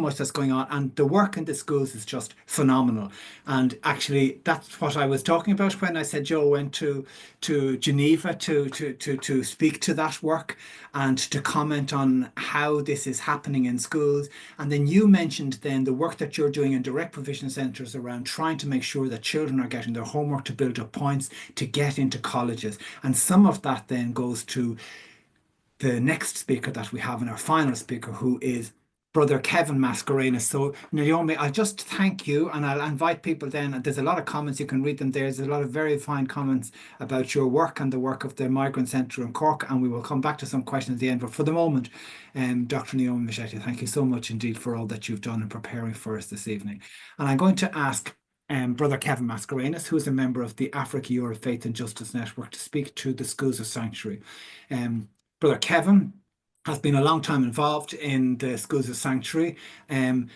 much that's going on, and the work in the schools is just phenomenal. And actually, that's what I was talking about when I said Joe went to Geneva to speak to that work and to comment on how this is happening in schools. And then you mentioned then the work that you're doing in direct provision centres around trying to make sure that children are getting their homework to build up points to get into colleges. And some of that then goes to the next speaker that we have, and our final speaker, who is Brother Kevin Mascarenhas. So, Naomi, I'll just thank you, and I'll invite people then. There's a lot of comments, you can read them there. There's a lot of very fine comments about your work and the work of the Migrant Centre in Cork, and we will come back to some questions at the end. But for the moment, Dr. Naomi Machete, thank you so much indeed for all that you've done in preparing for us this evening. And I'm going to ask Brother Kevin Mascarenhas, who is a member of the Africa Europe Faith and Justice Network, to speak to the Schools of Sanctuary. Brother Kevin has been a long time involved in the Schools of Sanctuary, and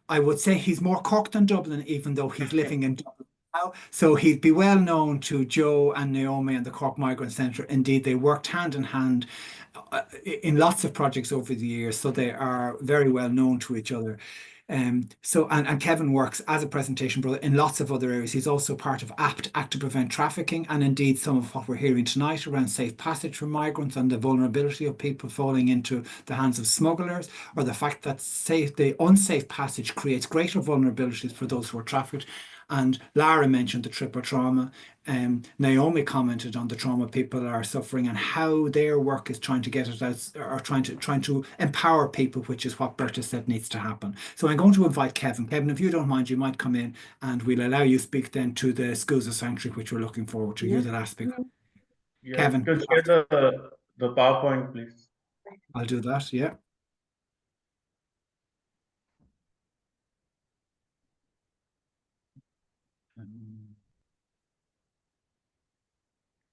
I would say he's more Cork than Dublin, even though he's living in Dublin now. So he'd be well known to Joe and Naomi and the Cork Migrant Centre. Indeed, they worked hand in hand in lots of projects over the years, so they are very well known to each other. And Kevin works as a presentation brother in lots of other areas. He's also part of APT, Act to Prevent Trafficking, and indeed some of what we're hearing tonight around safe passage for migrants and the vulnerability of people falling into the hands of smugglers, or the fact that the unsafe passage creates greater vulnerabilities for those who are trafficked. And Lara mentioned the triple trauma. Naomi commented on the trauma people are suffering and how their work is trying to get it out, or trying to empower people, which is what Berta said needs to happen. So I'm going to invite Kevin. Kevin, if you don't mind, you might come in and we'll allow you speak then to the Schools of Sanctuary, which we're looking forward to. You're the last speaker. Yeah, Kevin. could you share the PowerPoint, please? I'll do that, yeah.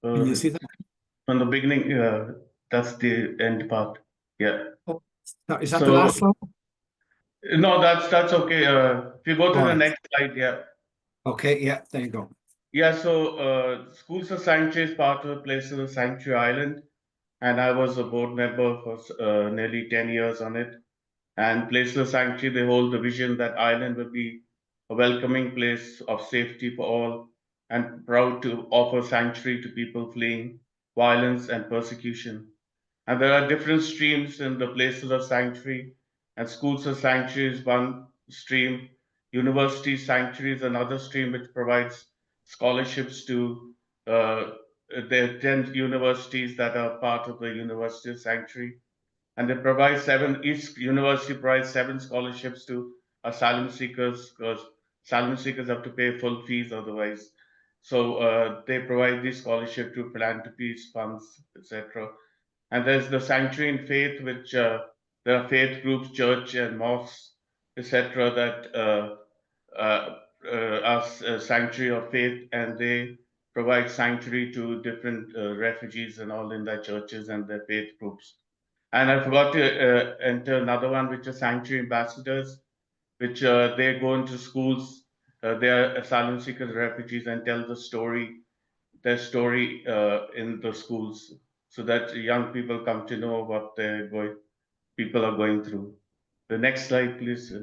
Can you see that? From the beginning, that's the end part. Yeah. Oh, is that the last slide? No, that's okay. If you go to All the right. next slide, yeah. Okay, yeah, there you go. Yeah, so Schools of Sanctuary is part of the Places of Sanctuary Island, and I was a board member for nearly 10 years on it. And Places of Sanctuary, they hold the vision that Ireland will be a welcoming place of safety for all, and proud to offer sanctuary to people fleeing violence and persecution. And there are different streams in the Places of Sanctuary, and Schools of Sanctuary is one stream. University Sanctuary is another stream which provides scholarships to the 10 universities that are part of the University of Sanctuary. And they provide each university provides 7 scholarships to asylum seekers, because asylum seekers have to pay full fees otherwise. So they provide this scholarship to philanthropies, funds, etc. And there's the Sanctuary in Faith, which there are faith groups, church and mosques, etc., that are sanctuary of faith, and they provide sanctuary to different refugees and all in their churches and their faith groups. And I forgot to enter another one, which is Sanctuary Ambassadors, which they go into schools. They are asylum seekers, refugees, and tell their story in the schools, so that young people come to know what people are going through. The next slide, please.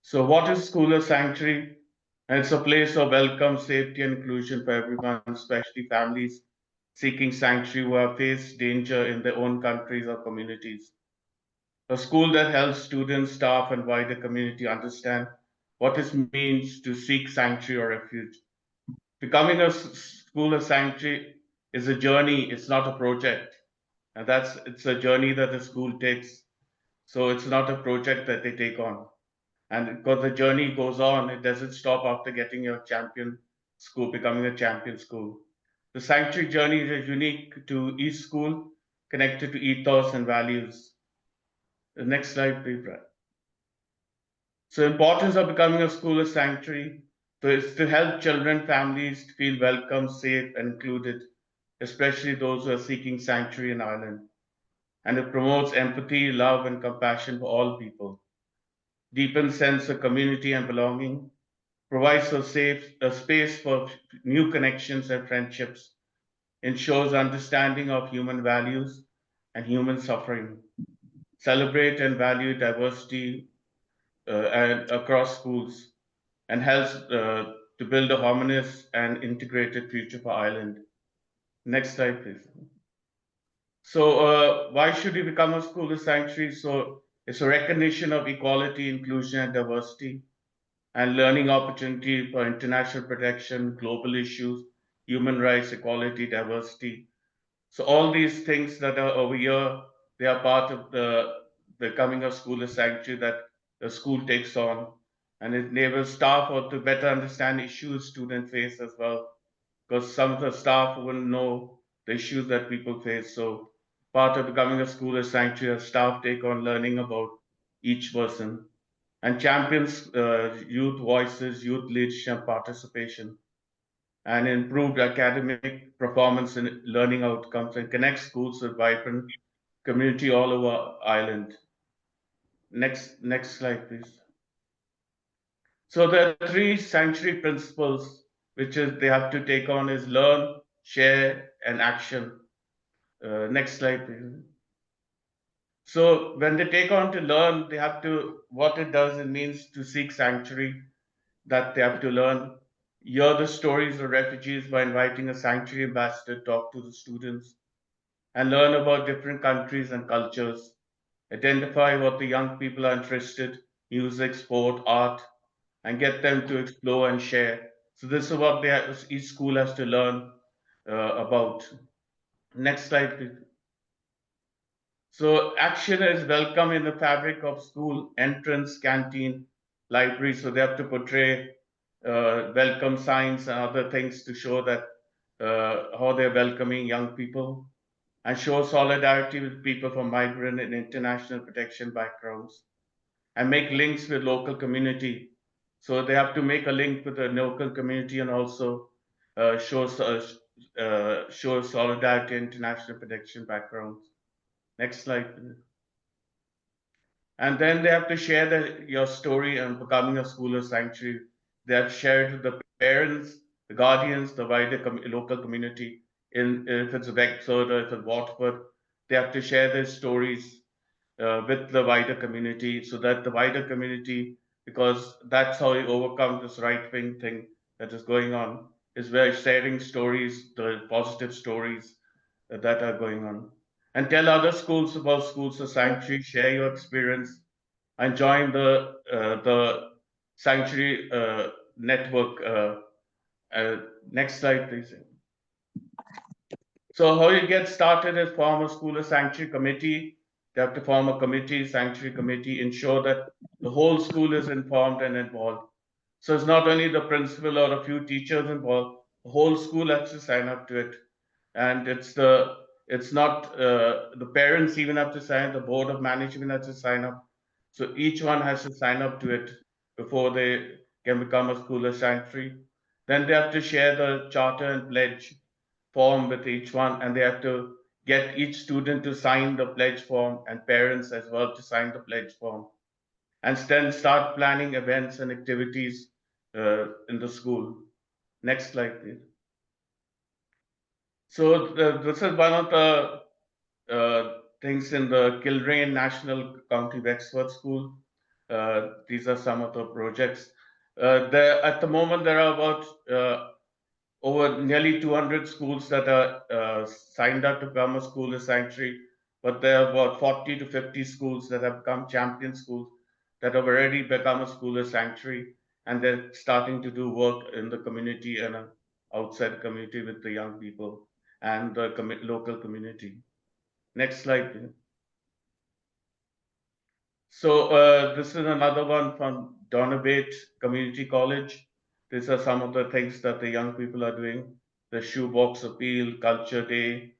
So, what is School of Sanctuary? And it's a place of welcome, safety, and inclusion for everyone, especially families seeking sanctuary who have faced danger in their own countries or communities. A school that helps students, staff, and wider community understand what it means to seek sanctuary or refuge. Becoming a school of sanctuary is a journey, it's not a project. And it's a journey that the school takes. So it's not a project that they take on. And because the journey goes on, it doesn't stop after getting your champion school, becoming a champion school. The sanctuary journey is unique to each school, connected to ethos and values. The next slide, please, Brad. So, importance of becoming a school of sanctuary. So, it's to help children, families to feel welcome, safe, and included, especially those who are seeking sanctuary in Ireland. And it promotes empathy, love, and compassion for all people. Deepens sense of community and belonging. Provides a space for new connections and friendships. Ensures understanding of human values and human suffering, celebrate and value diversity and across schools, and helps to build a harmonious and integrated future for Ireland. Next slide, please. So, why should we become a school of sanctuary? So, it's a recognition of equality, inclusion, and diversity, and learning opportunity for international protection, global issues, human rights, equality, diversity. So, all these things that are over here, they are part of the becoming a school of sanctuary that the school takes on, and it enables staff to better understand issues students face as well, because some of the staff wouldn't know the issues that people face. So part of becoming a school is sanctuary, staff take on learning about each person and champions youth voices, youth leadership participation, and improved academic performance and learning outcomes, and connects schools with vibrant community all over Ireland. Next slide, please. So there are three sanctuary principles which is they have to take on is learn, share, and action. Next slide, please. So when they take on to learn, they have to, what it does, it means to seek sanctuary, that they have to learn, hear the stories of refugees by inviting a sanctuary ambassador to talk to the students, and learn about different countries and cultures, identify what the young people are interested, music, sport, art, and get them to explore and share. So this is what each school has to learn about. Next slide, please. So action is welcome in the fabric of school, entrance, canteen, library. So they have to portray welcome signs and other things to show that how they're welcoming young people and show solidarity with people from migrant and international protection backgrounds and make links with local community. So they have to make a link with the local community and also show solidarity and international protection backgrounds. Next slide, please. And then they have to share your story on becoming a school or sanctuary. They have shared with the parents, the guardians, the wider local community. If it's Wexford or if it's Watford, they have to share their stories with the wider community so that the wider community, because that's how you overcome this right wing thing that is going on, is by sharing stories, the positive stories that are going on. And tell other schools about schools of sanctuary, share your experience, and join the sanctuary network. Next slide, please. So how you get started is form a school of sanctuary committee. They have to form a committee, sanctuary committee, ensure that the whole school is informed and involved. So it's not only the principal or a few teachers involved, the whole school has to sign up to it. And it's not the parents even have to sign, the board of management has to sign up. So each one has to sign up to it before they can become a school of sanctuary. Then they have to share the charter and pledge form with each one, and they have to get each student to sign the pledge form and parents as well to sign the pledge form, and then start planning events and activities in the school. Next slide, please. So this is one of the things in the Kilrain National County Wexford School. These are some of the projects. At the moment, there are about over nearly 200 schools that are signed up to become a school of sanctuary, but there are about 40 to 50 schools that have become champion schools that have already become a school of sanctuary, and they're starting to do work in the community and outside the community with the young people and the local community. Next slide, please. So this is another one from Donabate Community College. These are some of the things that the young people are doing. The shoebox appeal, culture day,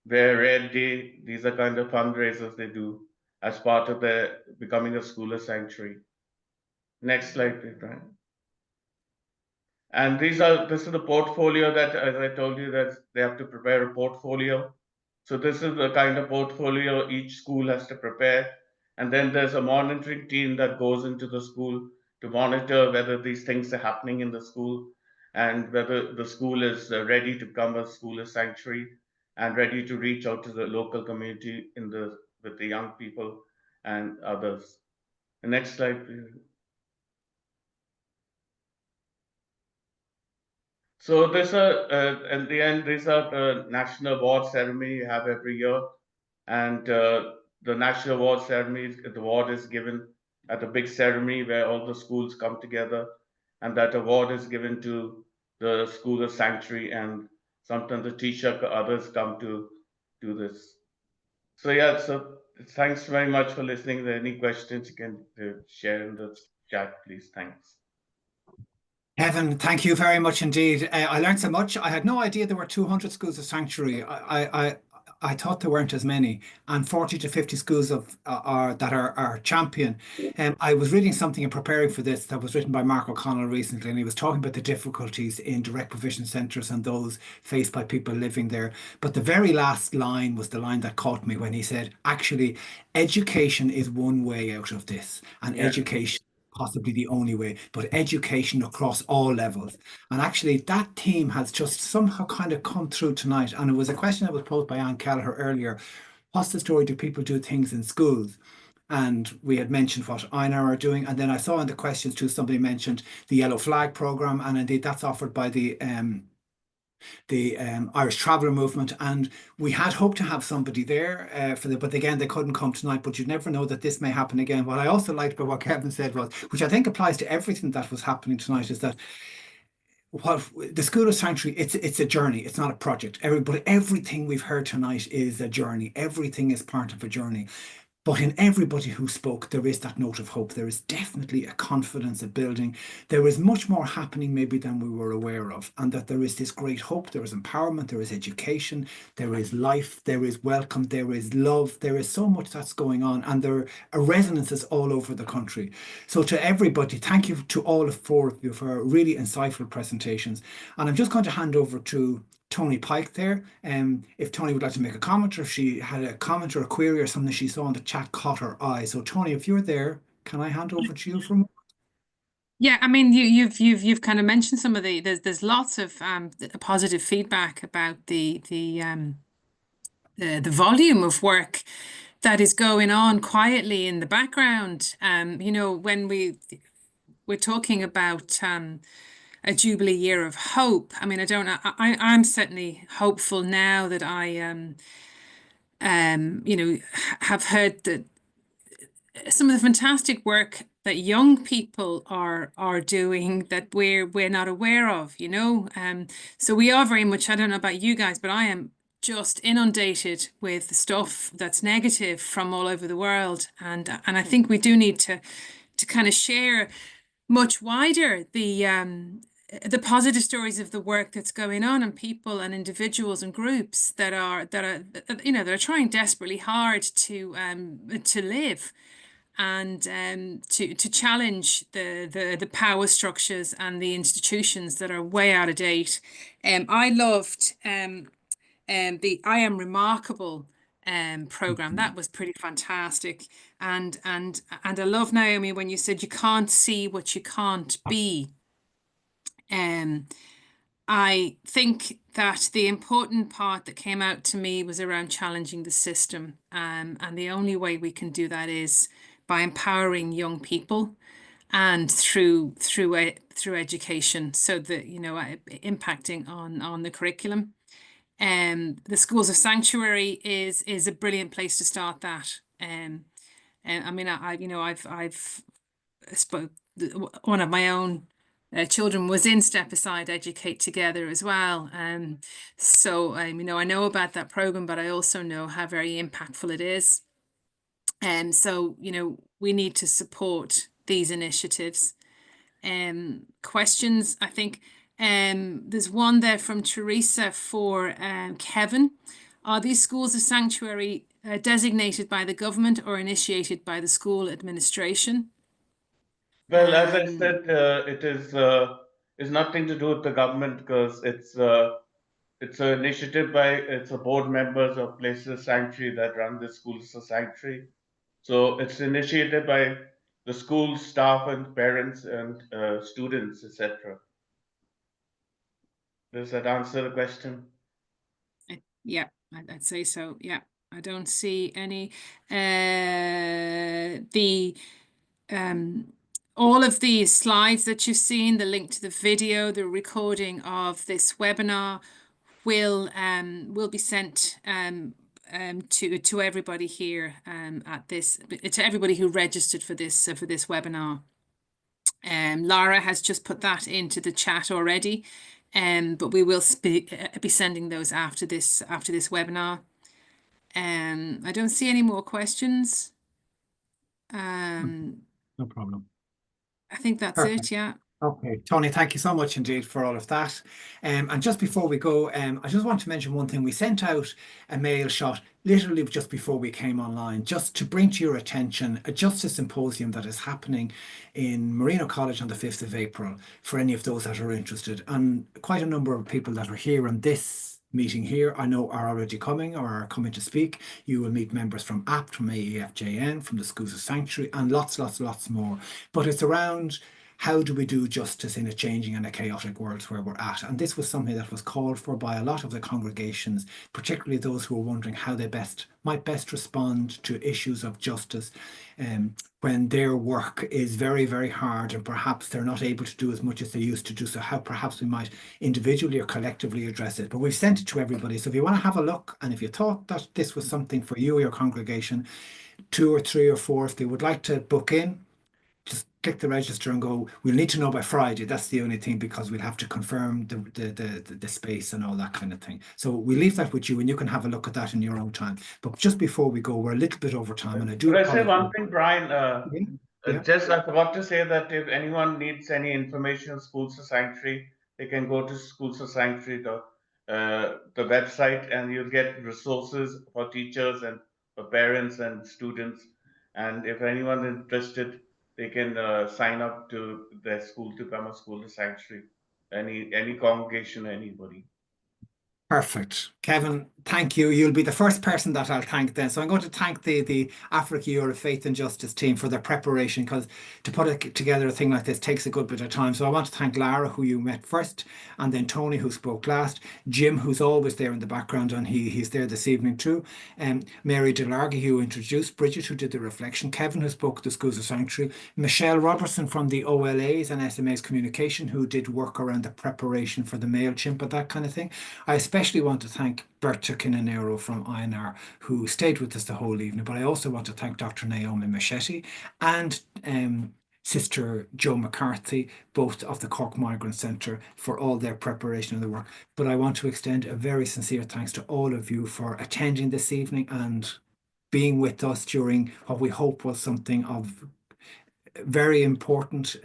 wear red day. These are kind of fundraisers they do as part of their becoming a school of sanctuary. Next slide, please, Brian. And this is the portfolio that, as I told you, that they have to prepare a portfolio. So this is the kind of portfolio each school has to prepare. And then there's a monitoring team that goes into the school to monitor whether these things are happening in the school and whether the school is ready to become a school of sanctuary. and ready to reach out to the local community with the young people and others. The next slide, please. So at the end, these are the national award ceremony you have every year, and the national award ceremony, the award is given at a big ceremony where all the schools come together, and that award is given to the School of Sanctuary, and sometimes the Taoiseach or others come to do this. So yeah, so thanks very much for listening. If there are any questions, you can share in the chat, please. Thanks. Kevin, thank you very much indeed. I learned so much. I had no idea there were 200 schools of sanctuary. I thought there weren't as many, and 40 to 50 schools that are champion. I was reading something in preparing for this that was written by Mark O'Connell recently, and he was talking about the difficulties in direct provision centres and those faced by people living there. But the very last line was the line that caught me when he said, actually, education is one way out of this, and education possibly the only way, but education across all levels. And actually, that theme has just somehow kind of come through tonight. And it was a question that was posed by Anne Kelleher earlier. What's the story? Do people do things in schools? And we had mentioned what Einar are doing. And then I saw in the questions too, somebody mentioned the Yellow Flag programme. And indeed, that's offered by the Irish Traveller Movement, and we had hoped to have somebody there but again, they couldn't come tonight, but you never know that this may happen again. What I also liked about what Kevin said was, which I think applies to everything that was happening tonight, is that what the School of Sanctuary, it's a journey, it's not a project. Everything we've heard tonight is a journey. Everything is part of a journey. But in everybody who spoke, there is that note of hope. There is definitely a confidence, a building. There is much more happening maybe than we were aware of. And that there is this great hope. There is empowerment. There is education. There is life. There is welcome. There is love. There is so much that's going on. And there are resonances all over the country. So to everybody, thank you to all four of you for really insightful presentations. And I'm just going to hand over to Tony Pike there. If Tony would like to make a comment, or if she had a comment or a query or something she saw in the chat caught her eye. So Tony, if you're there, can I hand over to you for a moment? Yeah, I mean, you've kind of mentioned some of there's lots of positive feedback about the volume of work that is going on quietly in the background. You know, when we're talking about a Jubilee year of hope. I mean, I don't know. I'm certainly hopeful now that I you know, have heard that some of the fantastic work that young people are doing that we're not aware of, you know. So we are very much, I don't know about you guys, but I am just inundated with stuff that's negative from all over the world. And I think we do need to kind of share much wider the positive stories of the work that's going on, and people and individuals and groups that are you know, that are trying desperately hard to live and to challenge the power structures and the institutions that are way out of date. I loved the I Am Remarkable program. That was pretty fantastic. And I love, Naomi, when you said you can't see what you can't be. I think that the important part that came out to me was around challenging the system. And the only way we can do that is by empowering young people and through education, so that, you know, impacting on the curriculum. The Schools of Sanctuary is a brilliant place to start that. And I mean, you know, I've spoke, one of my own children was in Step Aside Educate Together as well. So you know, I know about that program, but I also know how very impactful it is. And so, you know, we need to support these initiatives. Questions, I think. There's one there from Teresa for Kevin. Are these schools of sanctuary designated by the government or initiated by the school administration? Well, as I said, it is nothing to do with the government, because it's an initiative by board members of Places of Sanctuary that run the Schools of Sanctuary. So it's initiated by the school staff and parents and students, etc. Does that answer the question? Yeah, I'd say so. Yeah, I don't see any. All of these slides that you've seen, the link to the video, the recording of this webinar will be sent to everybody here at this, to everybody who registered for this webinar. Lara has just put that into the chat already, but we will be sending those after this webinar. I don't see any more questions. No problem. I think that's Perfect. it. Yeah. Okay, Tony, thank you so much indeed for all of that. And just before we go, I just want to mention one thing. We sent out a mail shot literally just before we came online, just to bring to your attention a Justice Symposium that is happening in Marino College on the 5th of April for any of those that are interested. And quite a number of people that are here on this meeting here, I know, are already coming or are coming to speak. You will meet members from APT, from AEFJN, from the Schools of Sanctuary, and lots more. But it's around how do we do justice in a changing and a chaotic world where we're at? And this was something that was called for by a lot of the congregations, particularly those who were wondering how they might best respond to issues of justice when their work is very hard and perhaps they're not able to do as much as they used to do. So how perhaps we might individually or collectively address it. But we've sent it to everybody. So if you want to have a look, and if you thought that this was something for you or your congregation, 2 or 3 or 4, if they would like to book in, just click the register and go. We'll need to know by Friday. That's the only thing, because we'll have to confirm the space and all that kind of thing. So we leave that with you, and you can have a look at that in your own time. But just before we go, we're a little bit over time, and I do. Could I say one thing, Brian? Yeah. Just I forgot to say that if anyone needs any information on Schools of Sanctuary, they can go to Schools of Sanctuary, the website, and you'll get resources for teachers and for parents and students. And if anyone's interested, they can sign up to their school to become a School of Sanctuary. Any congregation, anybody. Perfect. Kevin, thank you. You'll be the first person that I'll thank then. So I'm going to thank the Africa Europe Faith and Justice team for their preparation, because to put together a thing like this takes a good bit of time. So I want to thank Lara, who you met first, and then Tony, who spoke last, Jim, who's always there in the background, and he's there this evening too, Mary DeLargy, who introduced, Bridget, who did the reflection, Kevin, who spoke at the Schools of Sanctuary, Michelle Robertson from the OLAs and SMAs Communication, who did work around the preparation for the MailChimp and that kind of thing. I especially want to thank Berta Kinanero from INR, who stayed with us the whole evening, but I also want to thank Dr. Naomi Machetti and Sister Joe McCarthy, both of the Cork Migrant Centre, for all their preparation of the work. But I want to extend a very sincere thanks to all of you for attending this evening and being with us during what we hope was something of very important,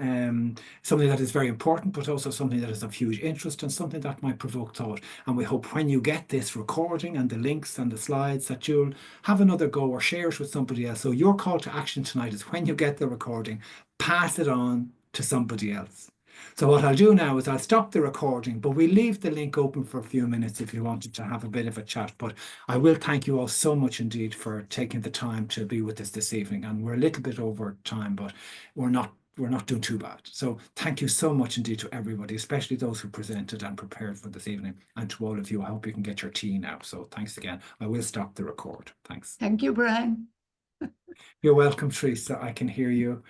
something that is very important, but also something that is of huge interest and something that might provoke thought. And we hope when you get this recording and the links and the slides that you'll have another go or share it with somebody else. So your call to action tonight is, when you get the recording, pass it on to somebody else. So what I'll do now is I'll stop the recording, but we leave the link open for a few minutes if you wanted to have a bit of a chat. But I will thank you all so much indeed for taking the time to be with us this evening. And we're a little bit over time, but we're not doing too bad. So thank you so much indeed to everybody, especially those who presented and prepared for this evening, and to all of you. I hope you can get your tea now. So thanks again. I will stop the record. Thanks. Thank you, Brian. You're welcome, Teresa. I can hear you.